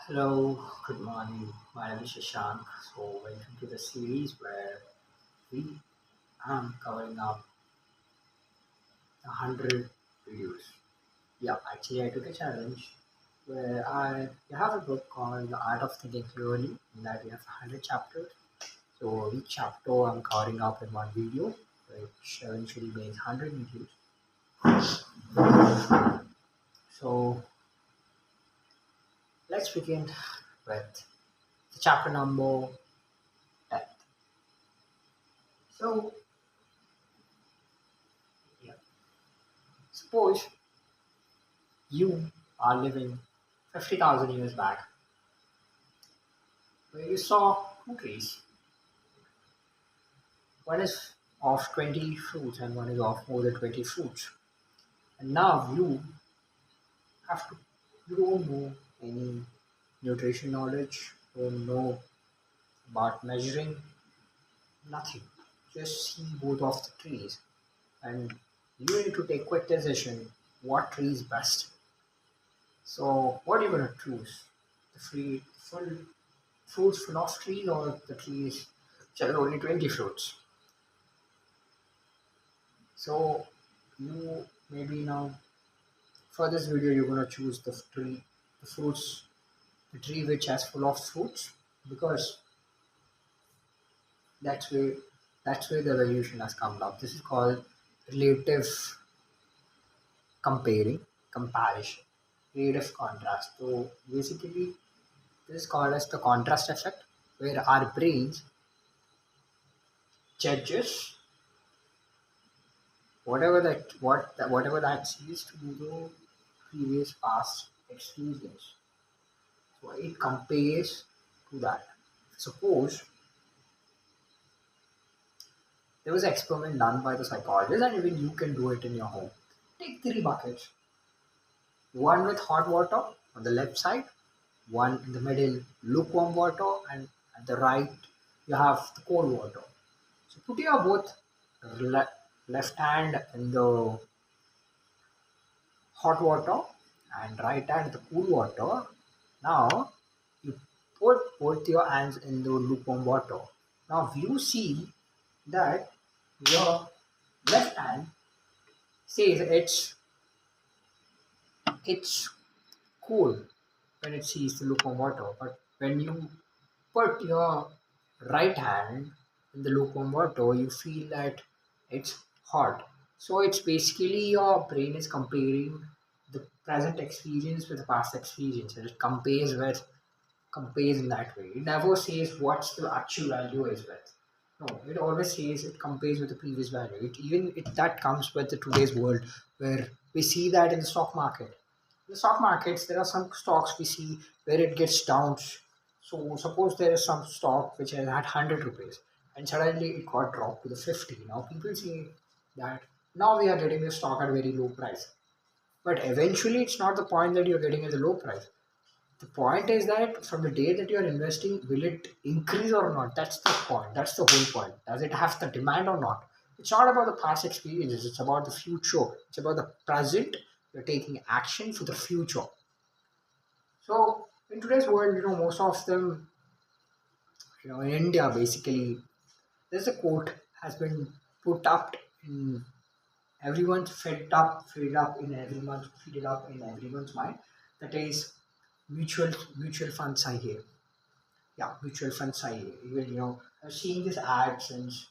Hello, good morning. My name is Shashank. So, welcome to the series where we am covering up 100 videos. Yeah, actually, I took a challenge where I have a book called The Art of Thinking Clearly, in that we have 100 chapters. So, each chapter I'm covering up in one video, which eventually makes 100 videos. So, let's begin with the chapter number 10. So, yeah, suppose you are living 50,000 years back, where you saw two trees. One is of 20 fruits and one is of more than 20 fruits. And now have to, you don't know any nutrition knowledge, don't know about measuring, nothing. Just see both of the trees and you need to take quick decision what tree is best. So what are you gonna choose? The full fruits full of trees or the trees which have only 20 fruits? So you maybe now for this video you're gonna choose the fruits, the tree which has full of fruits because that's where that's where the evolution has come up. This is called relative comparison, relative contrast. So basically, this is called as the contrast effect, where our brains judges whatever that sees to the previous past experience. So it compares to that. Suppose there was an experiment done by the psychologist, and even you can do it in your home. Take three buckets, one with hot water on the left side, one in the middle, lukewarm water, and at the right, you have the cold water. So put your both le- left hand in the hot water and right hand the cool water. Now you put both your hands in the lukewarm water. Now you see that your left hand says it's cool when it sees the lukewarm water, but when you put your right hand in the lukewarm water, you feel that it's hot. So it's basically your brain is comparing the present experience with the past experience, and it compares in that way. It never says what's the actual value is with. No, it always says it compares with the previous value. That comes with the today's world where we see that in the stock market. In the stock markets, there are some stocks we see where it gets down. So suppose there is some stock which has had 100 rupees and suddenly it got dropped to the 50. Now people say that now we are getting the stock at a very low price. But eventually it's not the point that you're getting at a low price. The point is that from the day that you're investing, will it increase or not? That's the point. That's the whole point. Does it have the demand or not? It's not about the past experiences. It's about the future. It's about the present. You're taking action for the future. So in today's world, most of them, in India, basically, there's a quote has been put up in everyone's fed it up in everyone's mind. That is mutual funds are here. Yeah, mutual funds I even I've seen this ad since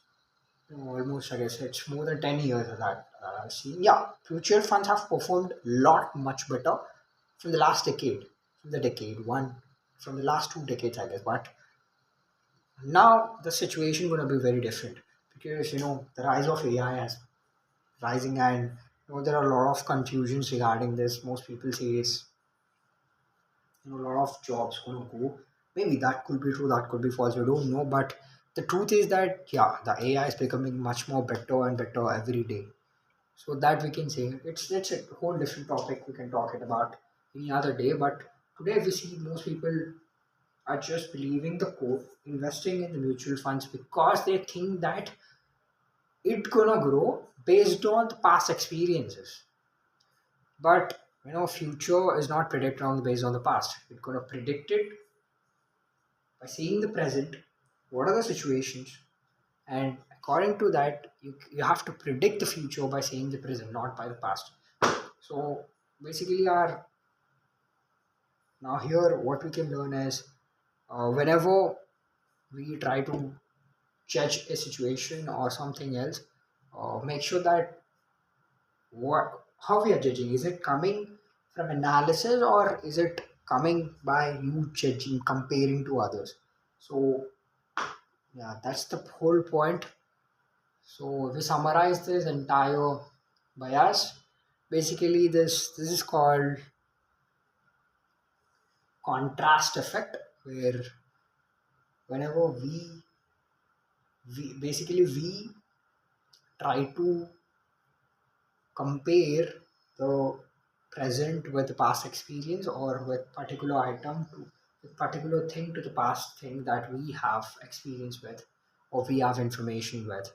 almost, I guess it's more than 10 years of that I've seen. Yeah, mutual funds have performed a lot much better from the last decade, from the decade one, from the last 2 decades, I guess. But now the situation going to be very different because the rise of AI has rising, and there are a lot of confusions regarding this. Most people say it's a lot of jobs going to go. Maybe that could be true, that could be false. We don't know, but the truth is that yeah, the AI is becoming much more better and better every day. So that we can say it's a whole different topic. We can talk it about any other day. But today we see most people are just believing the quote, investing in the mutual funds because they think that it's gonna grow based on the past experiences. But Future is not predicted on the based on the past. It's gonna predict it by seeing the present. What are the situations? And according to that, you have to predict the future by seeing the present, not by the past. So basically, our now here what we can learn is whenever we try to judge a situation or something else, make sure that what how we are judging, is it coming from analysis or is it coming by you judging, comparing to others. So yeah, that's the whole point. So if we summarize this entire bias, basically this is called contrast effect, where whenever we try to compare the present with the past experience, or with particular item to with particular thing to the past thing that we have experience with or we have information with.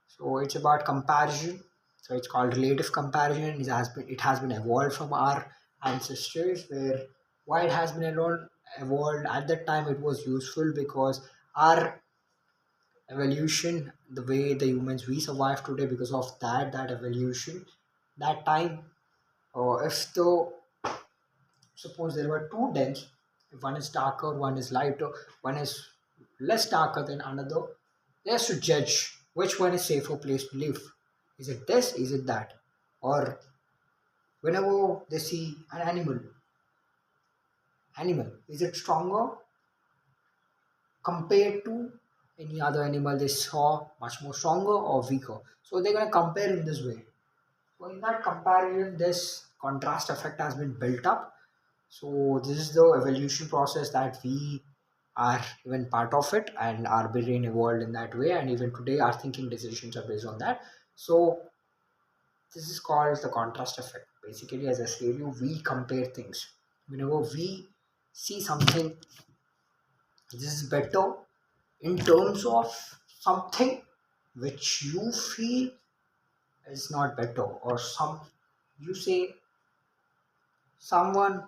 So it's about comparison. So it's called relative comparison. It has been evolved from our ancestors. Where why it has been evolved at that time, it was useful because our evolution, the way the humans we survive today, because of that evolution, that time, or if the suppose there were two dens, if one is darker, one is lighter, one is less darker than another, they have to judge which one is safer place to live. Is it this? Is it that? Or whenever they see an animal, is it stronger compared to any other animal they saw, much more stronger or weaker? So they're gonna compare in this way. So in that comparison, this contrast effect has been built up. So this is the evolution process that we are even part of it, and our brain evolved in that way, and even today our thinking decisions are based on that. So this is called the contrast effect. Basically, as I said, we compare things. Whenever we see something, this is better in terms of something which you feel is not better, or some you say someone,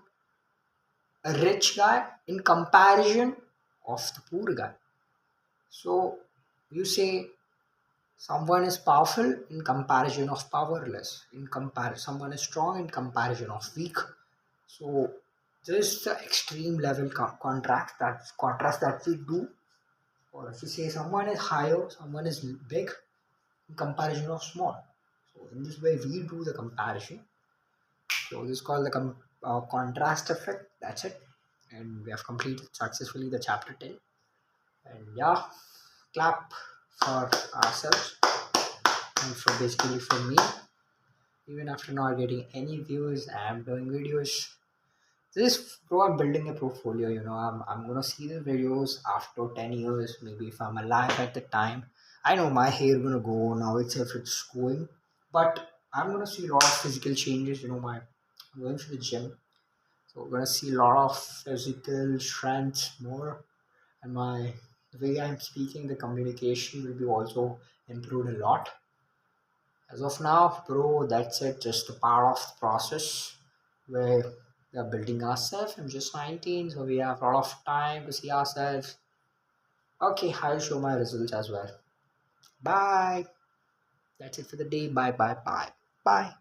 a rich guy in comparison of the poor guy. So you say someone is powerful in comparison of powerless. In compare, someone is strong in comparison of weak. So this is the extreme level contrast that we do. Or if you say someone is higher, someone is big in comparison of small. So in this way we do the comparison. So this is called the contrast effect. That's it. And we have completed successfully the chapter 10. And yeah, clap for ourselves and for basically for me. Even after not getting any views, I'm doing videos. This bro, I'm building a portfolio. I'm gonna see the videos after 10 years, maybe if I'm alive at the time. I know my hair gonna go now itself, it's going, but I'm gonna see a lot of physical changes. I'm going to the gym, so we're gonna see a lot of physical strength more, and the way I'm speaking, the communication will be also improved a lot. As of now, bro, that's it. Just a part of the process where we are building ourselves. I'm just 19, so we have a lot of time to see ourselves. Okay, I'll show my results as well. Bye. That's it for the day. Bye, bye, bye. Bye.